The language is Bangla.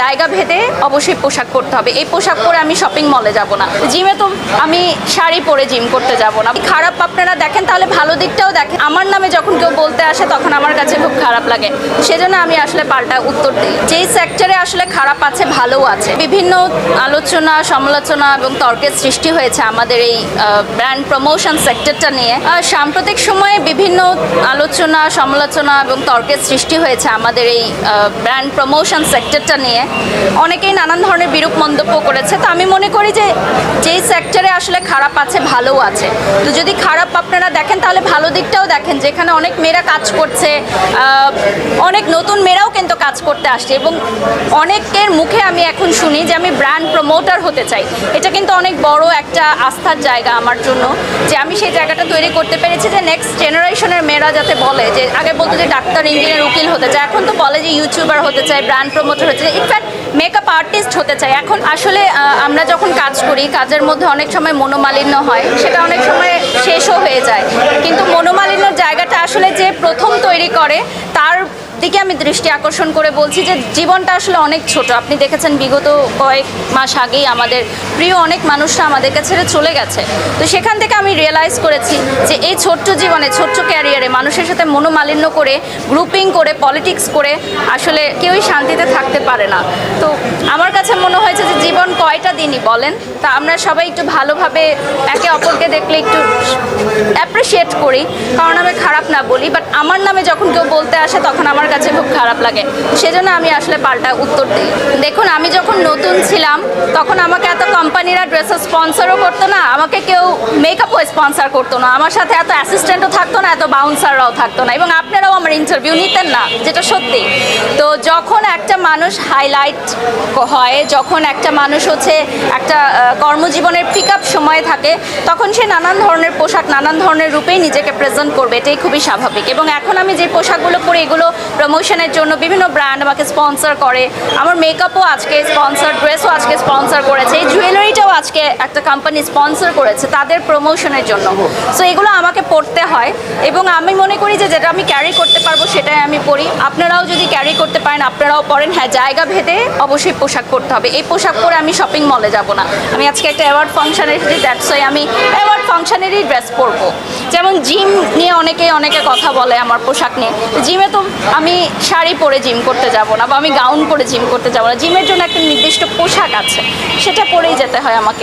জায়গা ভেদে অবশ্যই পোশাক পরতে হবে। এই পোশাক পরে আমি শপিং মলে যাব না, জিমে তো আমি শাড়ি পরে জিম করতে যাব না। খারাপ আপনারা দেখেন তাহলে ভালো দিকটাও দেখেন। আমার নামে যখন কেউ বলতে আসে তখন আমার কাছে খুব খারাপ লাগে, সেজন্য আমি আসলে পাল্টা উত্তর দিই। যেই সেক্টরে আসলে খারাপ আছে ভালোও আছে। বিভিন্ন আলোচনা সমালোচনা এবং তর্কের সৃষ্টি হয়েছে আমাদের এই ব্র্যান্ড প্রমোশন সেক্টরটা নিয়ে। সাম্প্রতিক সময়ে বিভিন্ন আলোচনা সমালোচনা এবং তর্কের সৃষ্টি হয়েছে আমাদের এই ব্র্যান্ড প্রমোশন সেক্টরটা নিয়ে। অনেকেই নানান ধরনের বিরূপ মন্তব্য করেছে। তো আমি মনে করি যে যেই সেক্টরে আসলে খারাপ আছে ভালোও আছে। তো যদি খারাপ আপনারা দেখেন তাহলে ভালো দিকটাও দেখেন, যেখানে অনেক মেয়েরা কাজ করছে, অনেক নতুন মেয়েরাও কিন্তু কাজ করতে আসছে এবং অনেকের মুখে আমি এখন শুনি যে আমি ব্র্যান্ড প্রমোটার হতে চাই। এটা কিন্তু অনেক বড় একটা আস্থার জায়গা আমার জন্য, যে আমি সেই জায়গাটা তৈরি করতে পেরেছি যে নেক্সট জেনারেশনের মেয়েরা যাতে বলে, যে আগে বলতো যে ডাক্তার ইঞ্জিনিয়ার উকিল হতে চায়, এখন তো বলে যে ইউটিউবার হতে চায়, ব্র্যান্ড প্রমোটার হতে চায়, ইনফ্যাক্ট মেকআপ আর্টিস্ট হতে চায়। এখন আসলে আমরা যখন কাজ করি, কাজের মধ্যে অনেক সময় মনোমালিন্য হয়, সেটা অনেক সময় শেষও হয়ে যায়। কিন্তু মনোমালিন্যর জায়গাটা আসলে যে প্রথম তৈরি করে তার দিকে আমি দৃষ্টি আকর্ষণ করে বলছি যে জীবনটা আসলে অনেক ছোট। আপনি দেখেছেন বিগত কয়েক মাস আগেই আমাদের প্রিয় অনেক মানুষরা আমাদেরকে ছেড়ে চলে গেছে। তো সেখান থেকে আমি রিয়েলাইজ করেছি যে এই ছোট্ট জীবনে ছোট্ট ক্যারিয়ারে মানুষের সাথে মনোমালিন্য করে, গ্রুপিং করে, পলিটিক্স করে আসলে কেউই শান্তিতে থাকতে পারে না। তো আমার কাছে মনে হয়েছে যে জীবন কয়টা দিনই বলেন, তা আমরা সবাই একটু ভালোভাবে একে অপরকে দেখলে একটু অ্যাপ্রিসিয়েট করি। কারণ আমি খারাপ না বলি, বাট আমার নামে যখন কেউ বলতে আসে তখন আমার কাছে খুব খারাপ লাগে, সেজন্য আমি আসলে পাল্টা উত্তর দিই। দেখুন, আমি যখন নতুন ছিলাম তখন আমাকে এত কোম্পানিরা ড্রেসের স্পন্সরও করতো না, আমাকে কেউ মেকআপও স্পন্সর করতো না, আমার সাথে এত অ্যাসিস্ট্যান্টও থাকতো না, এত বাউন্সাররাও থাকতো না, এবং আপনারাও আমার ইন্টারভিউ নিতেন না, যেটা সত্যি। তো যখন একটা মানুষ হাইলাইট হয়, যখন একটা মানুষ হচ্ছে একটা কর্মজীবনের পিক আপ সময়ে থাকে, তখন সে নানান ধরনের পোশাক, নানান ধরনের রূপেই নিজেকে প্রেজেন্ট করবে, এটাই খুবই স্বাভাবিক। এবং এখন আমি যে পোশাকগুলো পরি এগুলো প্রমোশনের জন্য বিভিন্ন ব্র্যান্ড আমাকে স্পন্সর করে। আমার মেকআপও আজকে স্পন্সর, ড্রেসও আজকে স্পন্সর করেছে, এই জুয়েলারিটাও আজকে একটা কোম্পানি স্পন্সর করেছে তাদের প্রমোশনের জন্য। সো এগুলো আমাকে পড়তে হয় এবং আমি মনে করি যে যেটা আমি ক্যারি করতে পারবো সেটাই আমি পরি। আপনারাও যদি ক্যারি করতে পারেন আপনারাও পরেন। হ্যাঁ, জায়গা ভেদে অবশ্যই পোশাক পরতে হবে। এই পোশাক পরে আমি শপিং মলে যাব না। আমি আজকে একটা অ্যাওয়ার্ড ফাংশনে এসেছি, দ্যাটস ওয়াই আমি অ্যাওয়ার্ড ফাংশনেরই ড্রেস পরবো। যেমন জিম নিয়ে অনেকে কথা বলে আমার পোশাক নিয়ে, জিমে তো আমি শাড়ি পরে জিম করতে যাব না বা আমি গাউন পরে জিম করতে যাব না। জিমের জন্য একটা নির্দিষ্ট পোশাক আছে, সেটা পরেই যেতে হয় আমাকে।